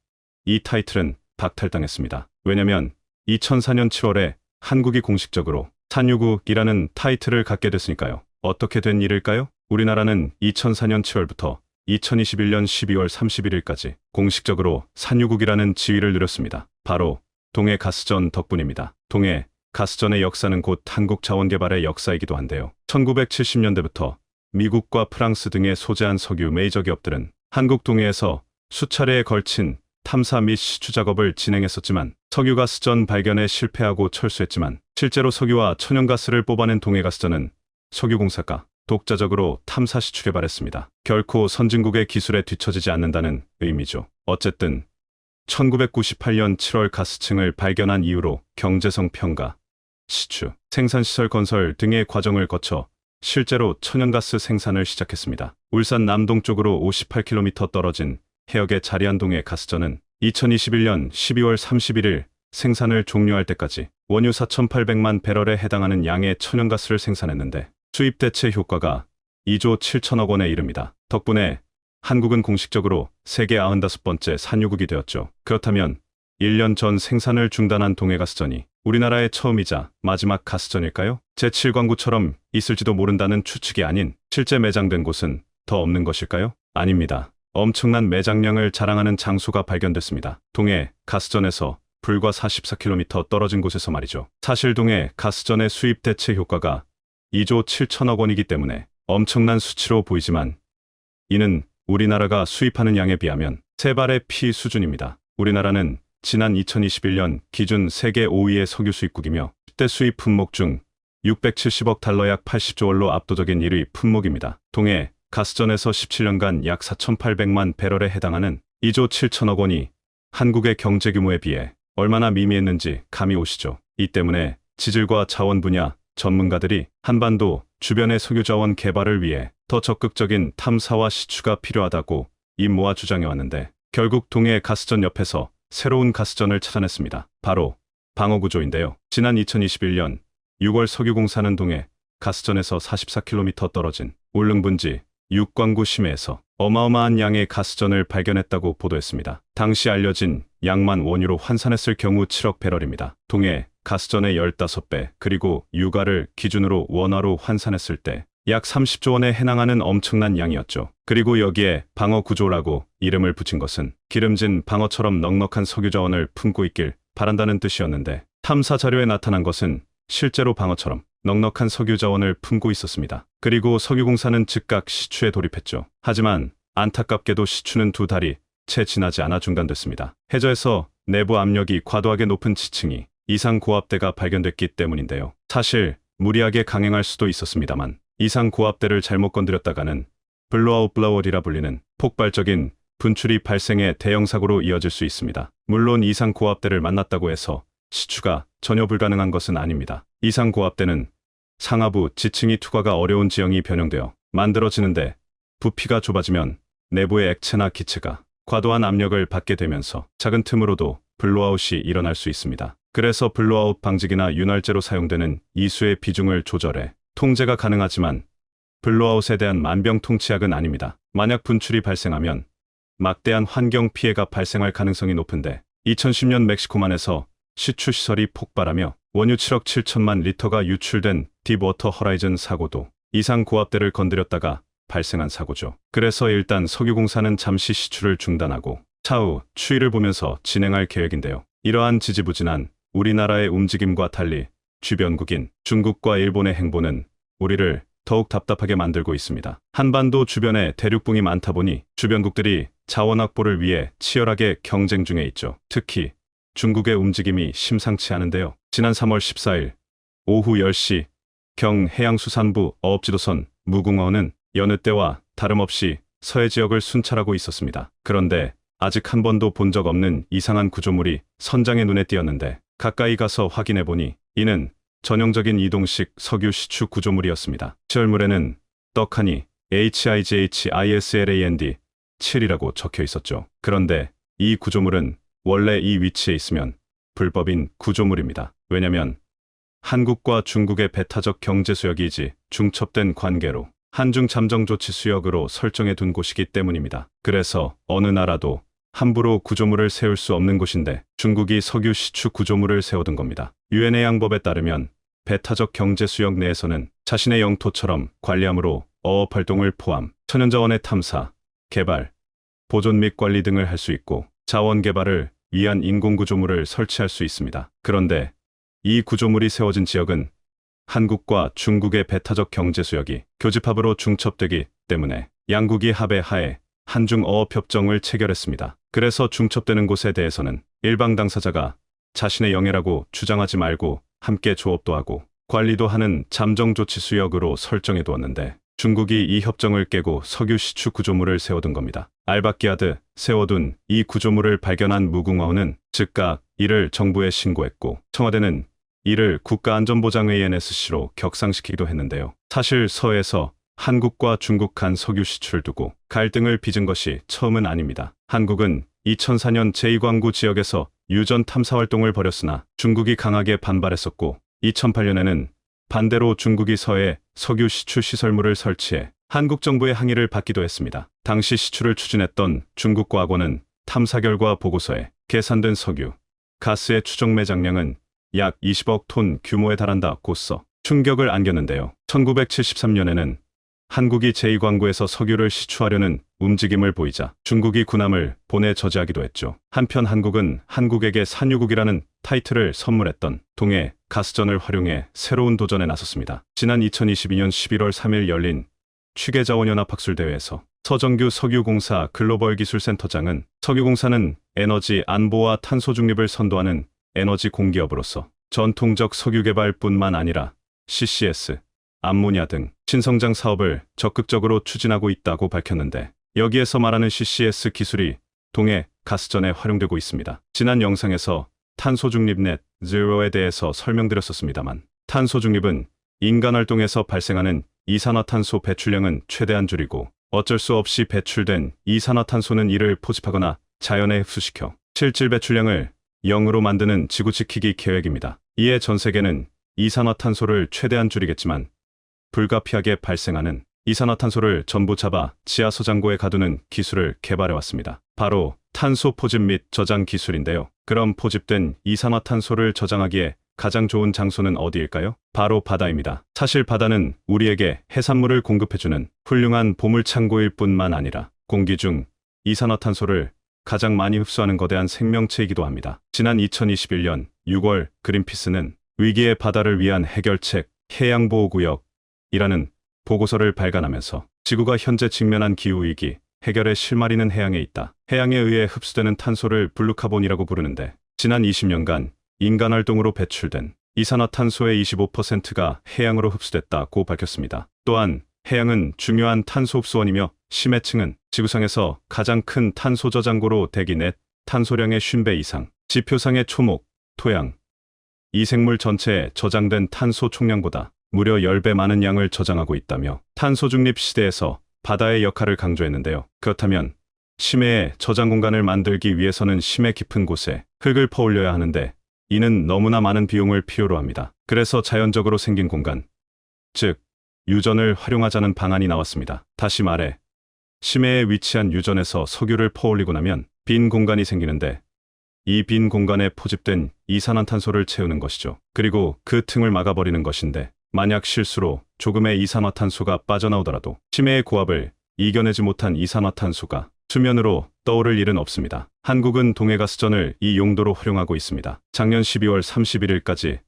이 타이틀은 박탈당했습니다. 왜냐면 2004년 7월에 한국이 공식적으로 산유국이라는 타이틀을 갖게 됐으니까요. 어떻게 된 일일까요? 우리나라는 2004년 7월부터 2021년 12월 31일까지 공식적으로 산유국이라는 지위를 누렸습니다. 바로 동해 가스전 덕분입니다. 동해 가스전의 역사는 곧 한국 자원개발의 역사이기도 한데요. 1970년대부터 미국과 프랑스 등의 소재한 석유 메이저 기업들은 한국 동해에서 수차례에 걸친 탐사 및 시추 작업을 진행했었지만 석유가스전 발견에 실패하고 철수했지만 실제로 석유와 천연가스를 뽑아낸 동해가스전은 석유공사가 독자적으로 탐사 시추 개발했습니다. 결코 선진국의 기술에 뒤처지지 않는다는 의미죠. 어쨌든 1998년 7월 가스층을 발견한 이후로 경제성 평가, 시추, 생산시설 건설 등의 과정을 거쳐 실제로 천연가스 생산을 시작했습니다. 울산 남동쪽으로 58km 떨어진 해역의 자리안동의 가스전은 2021년 12월 31일 생산을 종료할 때까지 원유 4,800만 배럴에 해당하는 양의 천연가스를 생산했는데 수입 대체 효과가 2조 7천억 원에 이릅니다. 덕분에 한국은 공식적으로 세계 95번째 산유국이 되었죠. 그렇다면 1년 전 생산을 중단한 동해가스전이 우리나라의 처음이자 마지막 가스전일까요? 제7광구처럼 있을지도 모른다는 추측이 아닌 실제 매장된 곳은 더 없는 것일까요? 아닙니다. 엄청난 매장량을 자랑하는 장소가 발견됐습니다. 동해 가스전에서 불과 44km 떨어진 곳에서 말이죠. 사실 동해 가스전의 수입 대체 효과가 2조 7천억 원이기 때문에 엄청난 수치로 보이지만 이는 우리나라가 수입하는 양에 비하면 세 발의 피 수준입니다. 우리나라는 지난 2021년 기준 세계 5위의 석유 수입국이며 10대 수입 품목 중 670억 달러 약 80조 원로 압도적인 1위 품목입니다. 동해 가스전에서 17년간 약 4,800만 배럴에 해당하는 2조 7천억 원이 한국의 경제 규모에 비해 얼마나 미미했는지 감이 오시죠. 이 때문에 지질과 자원 분야 전문가들이 한반도 주변의 석유 자원 개발을 위해 더 적극적인 탐사와 시추가 필요하다고 입모아 주장해왔는데 결국 동해 가스전 옆에서 새로운 가스전을 찾아냈습니다. 바로 방어구조인데요. 지난 2021년 6월 석유공사는 동해 가스전에서 44km 떨어진 울릉분지 육광구 심해에서 어마어마한 양의 가스전을 발견했다고 보도했습니다. 당시 알려진 양만 원유로 환산했을 경우 7억 배럴입니다. 동해 가스전의 15배 그리고 유가를 기준으로 원화로 환산했을 때 약 30조 원에 해당하는 엄청난 양이었죠. 그리고 여기에 방어구조라고 이름을 붙인 것은 기름진 방어처럼 넉넉한 석유 자원을 품고 있길 바란다는 뜻이었는데 탐사 자료에 나타난 것은 실제로 방어처럼 넉넉한 석유 자원을 품고 있었습니다. 그리고 석유공사는 즉각 시추에 돌입했죠. 하지만 안타깝게도 시추는 2달이 채 지나지 않아 중단됐습니다. 해저에서 내부 압력이 과도하게 높은 지층이 이상 고압대가 발견됐기 때문인데요. 사실 무리하게 강행할 수도 있었습니다만 이상 고압대를 잘못 건드렸다가는 블로아웃 블라워리라 불리는 폭발적인 분출이 발생해 대형 사고로 이어질 수 있습니다. 물론 이상 고압대를 만났다고 해서 시추가 전혀 불가능한 것은 아닙니다. 이상 고압대는 상하부 지층이 투과가 어려운 지형이 변형되어 만들어지는데 부피가 좁아지면 내부의 액체나 기체가 과도한 압력을 받게 되면서 작은 틈으로도 블로아웃이 일어날 수 있습니다. 그래서 블로아웃 방지기나 윤활제로 사용되는 이수의 비중을 조절해 통제가 가능하지만 블로아웃에 대한 만병통치약은 아닙니다. 만약 분출이 발생하면 막대한 환경 피해가 발생할 가능성이 높은데 2010년 멕시코만에서 시추 시설이 폭발하며 원유 7억 7천만 리터가 유출된 딥워터 허라이즌 사고도 이상 고압대를 건드렸다가 발생한 사고죠. 그래서 일단 석유공사는 잠시 시추를 중단하고 차후 추이를 보면서 진행할 계획인데요. 이러한 지지부진한 우리나라의 움직임과 달리 주변국인 중국과 일본의 행보는 우리를 더욱 답답하게 만들고 있습니다. 한반도 주변에 대륙붕이 많다 보니 주변국들이 자원 확보를 위해 치열하게 경쟁 중에 있죠. 특히 중국의 움직임이 심상치 않은데요. 지난 3월 14일 오후 10시 경 해양수산부 어업지도선 무궁어는 여느 때와 다름없이 서해 지역을 순찰하고 있었습니다. 그런데 아직 한 번도 본 적 없는 이상한 구조물이 선장의 눈에 띄었는데 가까이 가서 확인해 보니 이는 전형적인 이동식 석유 시추 구조물이었습니다. 시설물에는 떡하니 HIGHISLAND 7이라고 적혀 있었죠. 그런데 이 구조물은 원래 이 위치에 있으면 불법인 구조물입니다. 왜냐면 한국과 중국의 배타적 경제 수역이지 중첩된 관계로 한중 잠정 조치 수역으로 설정해 둔 곳이기 때문입니다. 그래서 어느 나라도 함부로 구조물을 세울 수 없는 곳인데 중국이 석유 시추 구조물을 세워둔 겁니다. 유엔의 양법에 따르면 배타적 경제 수역 내에서는 자신의 영토처럼 관리함으로 어업 활동을 포함 천연자원의 탐사, 개발, 보존 및 관리 등을 할 수 있고 자원 개발을 위한 인공구조물을 설치할 수 있습니다. 그런데 이 구조물이 세워진 지역은 한국과 중국의 배타적 경제 수역이 교집합으로 중첩되기 때문에 양국이 합의하에 한중 어업협정을 체결했습니다. 그래서 중첩되는 곳에 대해서는 일방 당사자가 자신의 영해라고 주장하지 말고 함께 조업도 하고 관리도 하는 잠정조치 수역으로 설정해 두었는데 중국이 이 협정을 깨고 석유 시추 구조물을 세워둔 겁니다. 알바끼아드 세워둔 이 구조물을 발견한 무궁화호는 즉각 이를 정부에 신고했고 청와대는 이를 국가안전보장회의 NSC로 격상시키기도 했는데요. 사실 서해에서 한국과 중국 간 석유 시추를 두고 갈등을 빚은 것이 처음은 아닙니다. 한국은 2004년 제2광구 지역에서 유전 탐사 활동을 벌였으나 중국이 강하게 반발했었고 2008년에는 반대로 중국이 서해에 석유 시추 시설물을 설치해 한국 정부의 항의를 받기도 했습니다. 당시 시추를 추진했던 중국과 악원은 탐사 결과 보고서에 계산된 석유, 가스의 추정 매장량은 약 20억 톤 규모에 달한다 고써 충격을 안겼는데요. 1973년에는 한국이 제2광구에서 석유를 시추하려는 움직임을 보이자 중국이 군함을 보내 저지하기도 했죠. 한편 한국은 한국에게 산유국이라는 타이틀을 선물했던 동해 가스전을 활용해 새로운 도전에 나섰습니다. 지난 2022년 11월 3일 열린 취계자원연합학술대회에서 서정규 석유공사 글로벌기술센터장은 석유공사는 에너지 안보와 탄소 중립을 선도하는 에너지 공기업으로서 전통적 석유 개발뿐만 아니라 CCS, 암모니아 등 신성장 사업을 적극적으로 추진하고 있다고 밝혔는데 여기에서 말하는 CCS 기술이 동해 가스전에 활용되고 있습니다. 지난 영상에서 탄소 중립 넷 제로에 대해서 설명드렸었습니다만 탄소 중립은 인간 활동에서 발생하는 이산화탄소 배출량은 최대한 줄이고 어쩔 수 없이 배출된 이산화탄소는 이를 포집하거나 자연에 흡수시켜 실질 배출량을 0으로 만드는 지구 지키기 계획입니다. 이에 전 세계는 이산화탄소를 최대한 줄이겠지만 불가피하게 발생하는 이산화탄소를 전부 잡아 지하서장고에 가두는 기술을 개발해왔습니다. 바로 탄소 포집 및 저장 기술인데요. 그럼 포집된 이산화탄소를 저장하기에 가장 좋은 장소는 어디일까요? 바로 바다입니다. 사실 바다는 우리에게 해산물을 공급해주는 훌륭한 보물창고일 뿐만 아니라 공기 중 이산화탄소를 가장 많이 흡수하는 거대한 생명체이기도 합니다. 지난 2021년 6월 그린피스는 위기의 바다를 위한 해결책 해양보호구역이라는 보고서를 발간하면서 지구가 현재 직면한 기후위기 해결의 실마리는 해양에 있다. 해양에 의해 흡수되는 탄소를 블루카본이라고 부르는데 지난 20년간 인간 활동으로 배출된 이산화탄소의 25%가 해양으로 흡수됐다고 밝혔습니다. 또한 해양은 중요한 탄소 흡수원이며 심해층은 지구상에서 가장 큰 탄소 저장고로 대기 넷 탄소량의 50배 이상, 지표상의 초목, 토양, 이 생물 전체에 저장된 탄소 총량보다 무려 10배 많은 양을 저장하고 있다며 탄소 중립 시대에서 바다의 역할을 강조했는데요. 그렇다면 심해의 저장 공간을 만들기 위해서는 심해 깊은 곳에 흙을 퍼올려야 하는데 이는 너무나 많은 비용을 필요로 합니다. 그래서 자연적으로 생긴 공간, 즉 유전을 활용하자는 방안이 나왔습니다. 다시 말해 심해에 위치한 유전에서 석유를 퍼올리고 나면 빈 공간이 생기는데 이 빈 공간에 포집된 이산화탄소를 채우는 것이죠. 그리고 그 틈을 막아버리는 것인데 만약 실수로 조금의 이산화탄소가 빠져나오더라도 심해의 고압을 이겨내지 못한 이산화탄소가 수면으로 떠오를 일은 없습니다. 한국은 동해가스전을 이 용도로 활용하고 있습니다. 작년 12월 31일까지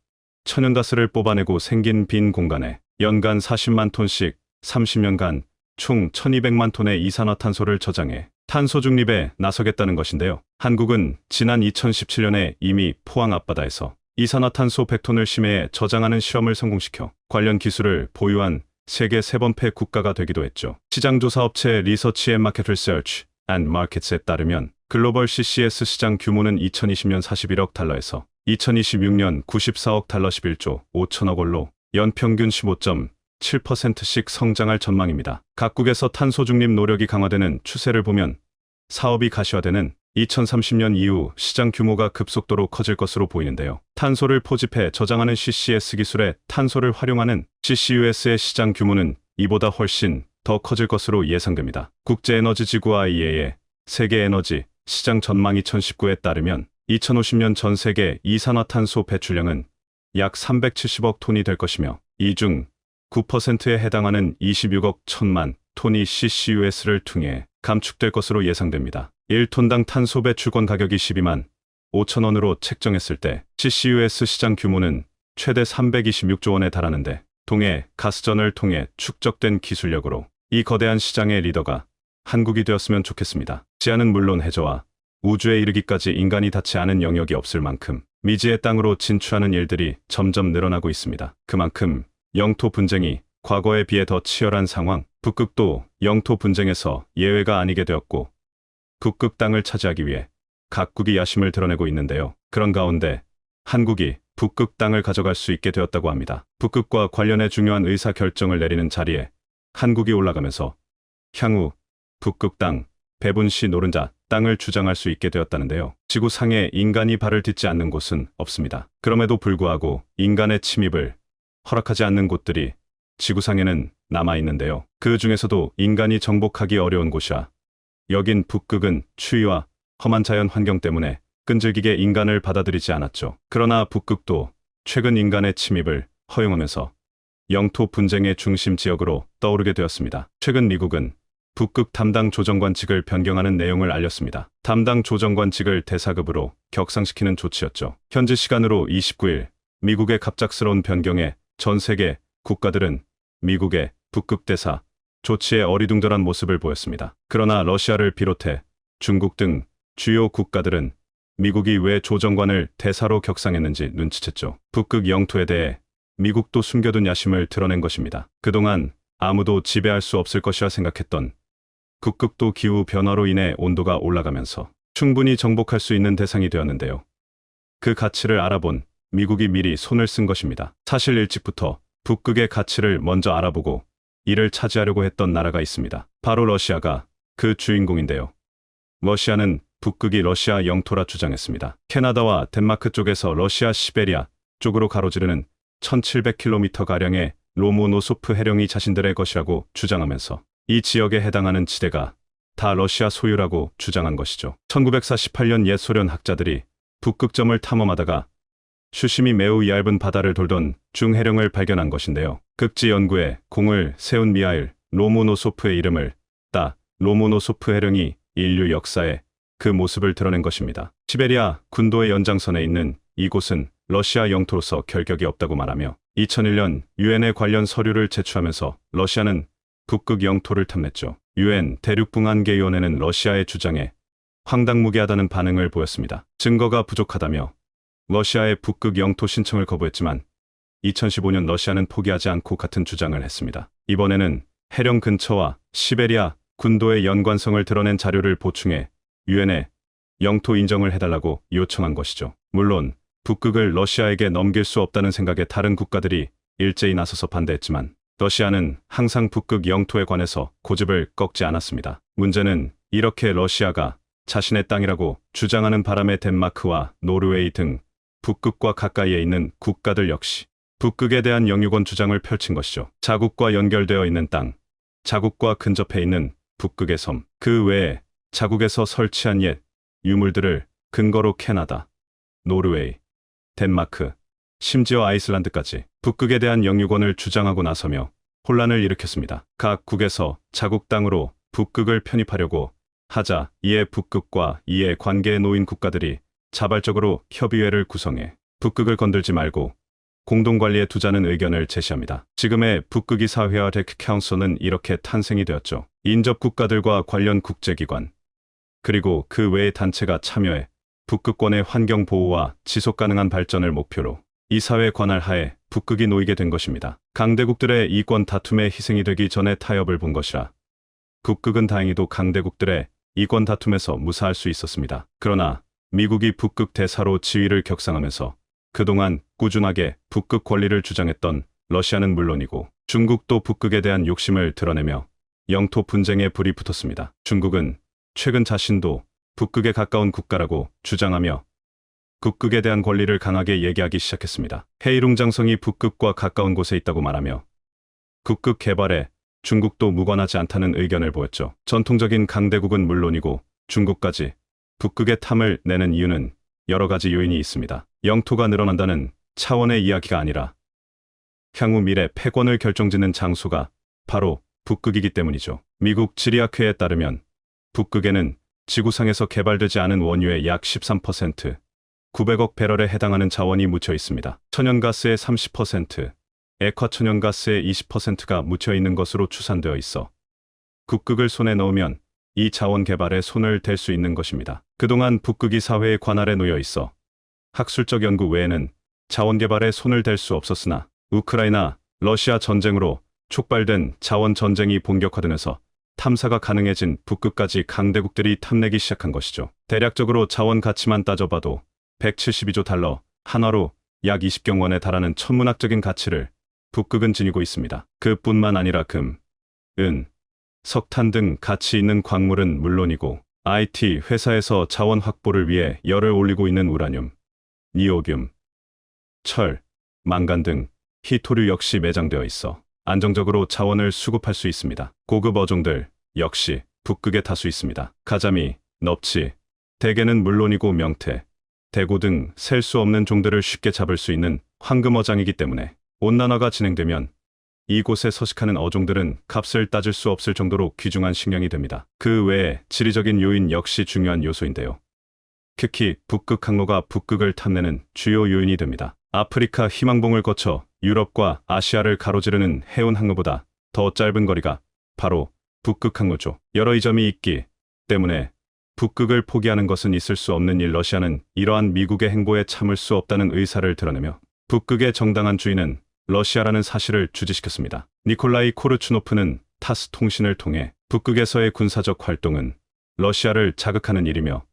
천연가스를 뽑아내고 생긴 빈 공간에 연간 40만 톤씩 30년간 총 1200만 톤의 이산화탄소를 저장해 탄소 중립에 나서겠다는 것인데요. 한국은 지난 2017년에 이미 포항 앞바다에서 이산화탄소 100톤을 심해에 저장하는 실험을 성공시켜 관련 기술을 보유한 세계 세 번째 국가가 되기도 했죠. 시장조사업체 리서치 앤 마켓 리서치 앤 마켓스에 따르면 글로벌 CCS 시장 규모는 2020년 41억 달러에서 2026년 94억 달러 11조 5천억 원로 연평균 15.7%씩 성장할 전망입니다. 각국에서 탄소 중립 노력이 강화되는 추세를 보면 사업이 가시화되는 2030년 이후 시장 규모가 급속도로 커질 것으로 보이는데요. 탄소를 포집해 저장하는 CCS 기술에 탄소를 활용하는 CCUS의 시장 규모는 이보다 훨씬 더 커질 것으로 예상됩니다. 국제에너지지구 IEA의 세계에너지 시장 전망 2019에 따르면 2050년 전 세계 이산화탄소 배출량은 약 370억 톤이 될 것이며 이 중 9%에 해당하는 26억 1천만 톤이 CCUS를 통해 감축될 것으로 예상됩니다. 1톤당 탄소 배출권 가격이 12만 5천 원으로 책정했을 때 CCUS 시장 규모는 최대 326조 원에 달하는데 동해 가스전을 통해 축적된 기술력으로 이 거대한 시장의 리더가 한국이 되었으면 좋겠습니다. 지하는 물론 해저와 우주에 이르기까지 인간이 닿지 않은 영역이 없을 만큼 미지의 땅으로 진출하는 일들이 점점 늘어나고 있습니다. 그만큼 영토 분쟁이 과거에 비해 더 치열한 상황, 북극도 영토 분쟁에서 예외가 아니게 되었고 북극 땅을 차지하기 위해 각국이 야심을 드러내고 있는데요. 그런 가운데 한국이 북극 땅을 가져갈 수 있게 되었다고 합니다. 북극과 관련해 중요한 의사 결정을 내리는 자리에 한국이 올라가면서 향후 북극 땅, 배분 시 노른자 땅을 주장할 수 있게 되었다는데요. 지구상에 인간이 발을 딛지 않는 곳은 없습니다. 그럼에도 불구하고 인간의 침입을 허락하지 않는 곳들이 지구상에는 남아있는데요. 그 중에서도 인간이 정복하기 어려운 곳이야. 여긴 북극은 추위와 험한 자연 환경 때문에 끈질기게 인간을 받아들이지 않았죠. 그러나 북극도 최근 인간의 침입을 허용하면서 영토 분쟁의 중심 지역으로 떠오르게 되었습니다. 최근 미국은 북극 담당 조정관직을 변경하는 내용을 알렸습니다. 담당 조정관직을 대사급으로 격상시키는 조치였죠. 현지 시간으로 29일 미국의 갑작스러운 변경에 전 세계 국가들은 미국의 북극 대사 조치에 어리둥절한 모습을 보였습니다. 그러나 러시아를 비롯해 중국 등 주요 국가들은 미국이 왜 조정관을 대사로 격상했는지 눈치챘죠. 북극 영토에 대해 미국도 숨겨둔 야심을 드러낸 것입니다. 그동안 아무도 지배할 수 없을 것이라 생각했던 북극도 기후 변화로 인해 온도가 올라가면서 충분히 정복할 수 있는 대상이 되었는데요. 그 가치를 알아본 미국이 미리 손을 쓴 것입니다. 사실 일찍부터 북극의 가치를 먼저 알아보고 이를 차지하려고 했던 나라가 있습니다. 바로 러시아가 그 주인공인데요. 러시아는 북극이 러시아 영토라 주장했습니다. 캐나다와 덴마크 쪽에서 러시아 시베리아 쪽으로 가로지르는 1700km가량의 로모노소프 해령이 자신들의 것이라고 주장하면서 이 지역에 해당하는 지대가 다 러시아 소유라고 주장한 것이죠. 1948년 옛 소련 학자들이 북극점을 탐험하다가 수심이 매우 얇은 바다를 돌던 중해령을 발견한 것인데요. 극지 연구에 공을 세운 미하일 로모노소프의 이름을 따 로모노소프 해령이 인류 역사에 그 모습을 드러낸 것입니다. 시베리아 군도의 연장선에 있는 이곳은 러시아 영토로서 결격이 없다고 말하며 2001년 유엔에 관련 서류를 제출하면서 러시아는 북극 영토를 탐냈죠. 유엔 대륙붕안계위원회는 러시아의 주장에 황당무계하다는 반응을 보였습니다. 증거가 부족하다며 러시아의 북극 영토 신청을 거부했지만 2015년 러시아는 포기하지 않고 같은 주장을 했습니다. 이번에는 해령 근처와 시베리아 군도의 연관성을 드러낸 자료를 보충해 유엔에 영토 인정을 해달라고 요청한 것이죠. 물론 북극을 러시아에게 넘길 수 없다는 생각에 다른 국가들이 일제히 나서서 반대했지만 러시아는 항상 북극 영토에 관해서 고집을 꺾지 않았습니다. 문제는 이렇게 러시아가 자신의 땅이라고 주장하는 바람에 덴마크와 노르웨이 등 북극과 가까이에 있는 국가들 역시 북극에 대한 영유권 주장을 펼친 것이죠. 자국과 연결되어 있는 땅, 자국과 근접해 있는 북극의 섬, 그 외에 자국에서 설치한 옛 유물들을 근거로 캐나다, 노르웨이, 덴마크, 심지어 아이슬란드까지 북극에 대한 영유권을 주장하고 나서며 혼란을 일으켰습니다. 각 국에서 자국 땅으로 북극을 편입하려고 하자 이에 북극과 이에 관계에 놓인 국가들이 자발적으로 협의회를 구성해 북극을 건들지 말고 공동관리에 두자는 의견을 제시합니다. 지금의 북극이사회와 레크카운슬은 이렇게 탄생이 되었죠. 인접 국가들과 관련 국제기관 그리고 그 외의 단체가 참여해 북극권의 환경 보호와 지속 가능한 발전을 목표로 이 사회 관할 하에 북극이 놓이게 된 것입니다. 강대국들의 이권 다툼에 희생이 되기 전에 타협을 본 것이라 북극은 다행히도 강대국들의 이권 다툼에서 무사할 수 있었습니다. 그러나 미국이 북극 대사로 지위를 격상하면서 그동안 꾸준하게 북극 권리를 주장했던 러시아는 물론이고 중국도 북극에 대한 욕심을 드러내며 영토 분쟁에 불이 붙었습니다. 중국은 최근 자신도 북극에 가까운 국가라고 주장하며 북극에 대한 권리를 강하게 얘기하기 시작했습니다. 해이룽장성이 북극과 가까운 곳에 있다고 말하며 북극 개발에 중국도 무관하지 않다는 의견을 보였죠. 전통적인 강대국은 물론이고 중국까지 북극에 탐을 내는 이유는 여러 가지 요인이 있습니다. 영토가 늘어난다는 차원의 이야기가 아니라 향후 미래 패권을 결정짓는 장소가 바로 북극이기 때문이죠. 미국 지리학회에 따르면 북극에는 지구상에서 개발되지 않은 원유의 약 13%, 900억 배럴에 해당하는 자원이 묻혀 있습니다. 천연가스의 30%, 액화천연가스의 20%가 묻혀 있는 것으로 추산되어 있어 북극을 손에 넣으면 이 자원 개발에 손을 댈 수 있는 것입니다. 그동안 북극이 사회의 관할에 놓여 있어 학술적 연구 외에는 자원 개발에 손을 댈 수 없었으나 우크라이나, 러시아 전쟁으로 촉발된 자원 전쟁이 본격화되면서 탐사가 가능해진 북극까지 강대국들이 탐내기 시작한 것이죠. 대략적으로 자원 가치만 따져봐도 172조 달러, 한화로 약 20경 원에 달하는 천문학적인 가치를 북극은 지니고 있습니다. 그뿐만 아니라 금, 은, 석탄 등 가치 있는 광물은 물론이고 IT 회사에서 자원 확보를 위해 열을 올리고 있는 우라늄, 니오듐, 철, 망간 등 희토류 역시 매장되어 있어 안정적으로 자원을 수급할 수 있습니다. 고급 어종들 역시 북극에 다수 있습니다. 가자미, 넙치, 대게는 물론이고 명태, 대구 등 셀 수 없는 종들을 쉽게 잡을 수 있는 황금어장이기 때문에 온난화가 진행되면 이곳에 서식하는 어종들은 값을 따질 수 없을 정도로 귀중한 식량이 됩니다. 그 외에 지리적인 요인 역시 중요한 요소인데요. 특히 북극 항로가 북극을 탐내는 주요 요인이 됩니다. 아프리카 희망봉을 거쳐 유럽과 아시아를 가로지르는 해운 항로보다 더 짧은 거리가 바로 북극 항로죠. 여러 이점이 있기 때문에 북극을 포기하는 것은 있을 수 없는 일. 러시아는 이러한 미국의 행보에 참을 수 없다는 의사를 드러내며 북극의 정당한 주인은 러시아라는 사실을 주지시켰습니다. 니콜라이 코르추노프는 타스 통신을 통해 북극에서의 군사적 활동은 러시아를 자극하는 일이며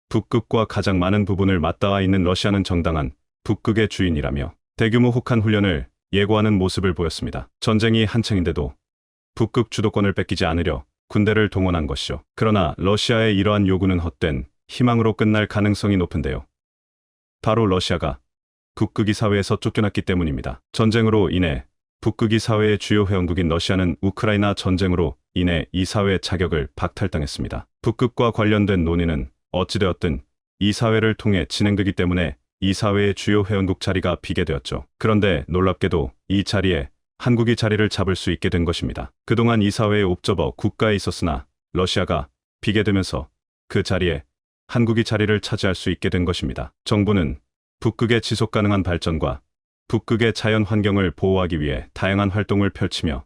북극과 가장 많은 부분을 맞닿아 있는 러시아는 정당한 북극의 주인이라며 대규모 혹한 훈련을 예고하는 모습을 보였습니다. 전쟁이 한창인데도 북극 주도권을 뺏기지 않으려 군대를 동원한 것이죠. 그러나 러시아의 이러한 요구는 헛된 희망으로 끝날 가능성이 높은데요. 바로 러시아가 북극이 사회에서 쫓겨났기 때문입니다. 전쟁으로 인해 북극이 사회의 주요 회원국인 러시아는 우크라이나 전쟁으로 인해 이 사회의 자격을 박탈당했습니다. 북극과 관련된 논의는 어찌되었든 이 사회를 통해 진행되기 때문에 이 사회의 주요 회원국 자리가 비게 되었죠. 그런데 놀랍게도 이 자리에 한국이 자리를 잡을 수 있게 된 것입니다. 그동안 이 사회의 옵저버 국가에 있었으나 러시아가 비게 되면서 그 자리에 한국이 자리를 차지할 수 있게 된 것입니다. 정부는 북극의 지속 가능한 발전과 북극의 자연 환경을 보호하기 위해 다양한 활동을 펼치며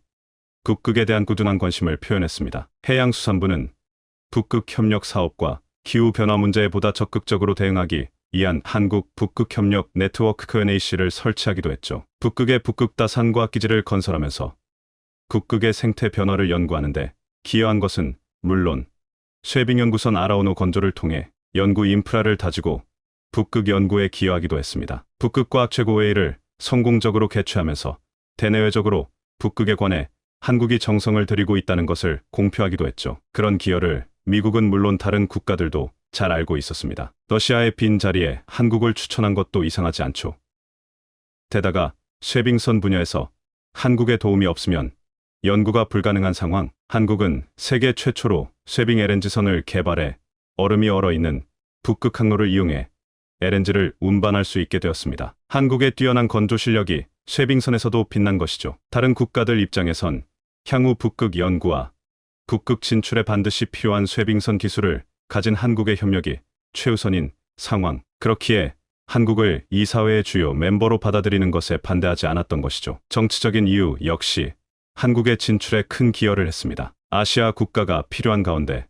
북극에 대한 꾸준한 관심을 표현했습니다. 해양수산부는 북극 협력 사업과 기후변화 문제에 보다 적극적으로 대응하기 위한 한국 북극협력 네트워크 KNAC를 설치하기도 했죠. 북극의 북극다산과 기지를 건설하면서 북극의 생태 변화를 연구하는데 기여한 것은 물론 쉐빙연구선 아라오노 건조를 통해 연구 인프라를 다지고 북극 연구에 기여하기도 했습니다. 북극과학 최고회의를 성공적으로 개최하면서 대내외적으로 북극에 관해 한국이 정성을 들이고 있다는 것을 공표하기도 했죠. 그런 기여를 미국은 물론 다른 국가들도 잘 알고 있었습니다. 러시아의 빈 자리에 한국을 추천한 것도 이상하지 않죠. 게다가 쉐빙선 분야에서 한국의 도움이 없으면 연구가 불가능한 상황. 한국은 세계 최초로 쉐빙 LNG선을 개발해 얼음이 얼어있는 북극 항로를 이용해 LNG를 운반할 수 있게 되었습니다. 한국의 뛰어난 건조 실력이 쉐빙선에서도 빛난 것이죠. 다른 국가들 입장에선 향후 북극 연구와 북극 진출에 반드시 필요한 쉐빙선 기술을 가진 한국의 협력이 최우선인 상황. 그렇기에 한국을 이 사회의 주요 멤버로 받아들이는 것에 반대하지 않았던 것이죠. 정치적인 이유 역시 한국의 진출에 큰 기여를 했습니다. 아시아 국가가 필요한 가운데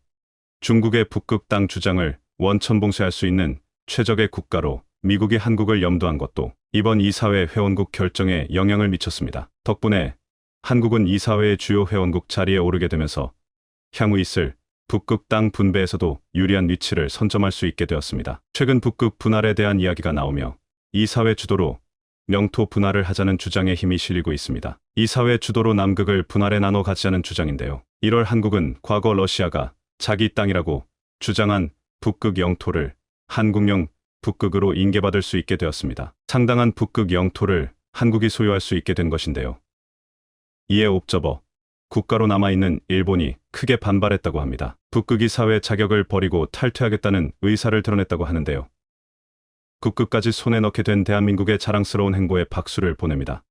중국의 북극 땅 주장을 원천봉쇄할 수 있는 최적의 국가로 미국이 한국을 염두한 것도 이번 이사회 회원국 결정에 영향을 미쳤습니다. 덕분에 한국은 이사회의 주요 회원국 자리에 오르게 되면서 향후 있을 북극 땅 분배에서도 유리한 위치를 선점할 수 있게 되었습니다. 최근 북극 분할에 대한 이야기가 나오며 이 사회 주도로 영토 분할을 하자는 주장에 힘이 실리고 있습니다. 이 사회 주도로 남극을 분할해 나눠 가지자는 주장인데요. 1월 한국은 과거 러시아가 자기 땅이라고 주장한 북극 영토를 한국령 북극으로 인계받을 수 있게 되었습니다. 상당한 북극 영토를 한국이 소유할 수 있게 된 것인데요. 이에 옵저버 국가로 남아있는 일본이 크게 반발했다고 합니다. 북극이 사회 자격을 버리고 탈퇴하겠다는 의사를 드러냈다고 하는데요. 북극까지 손에 넣게 된 대한민국의 자랑스러운 행보에 박수를 보냅니다.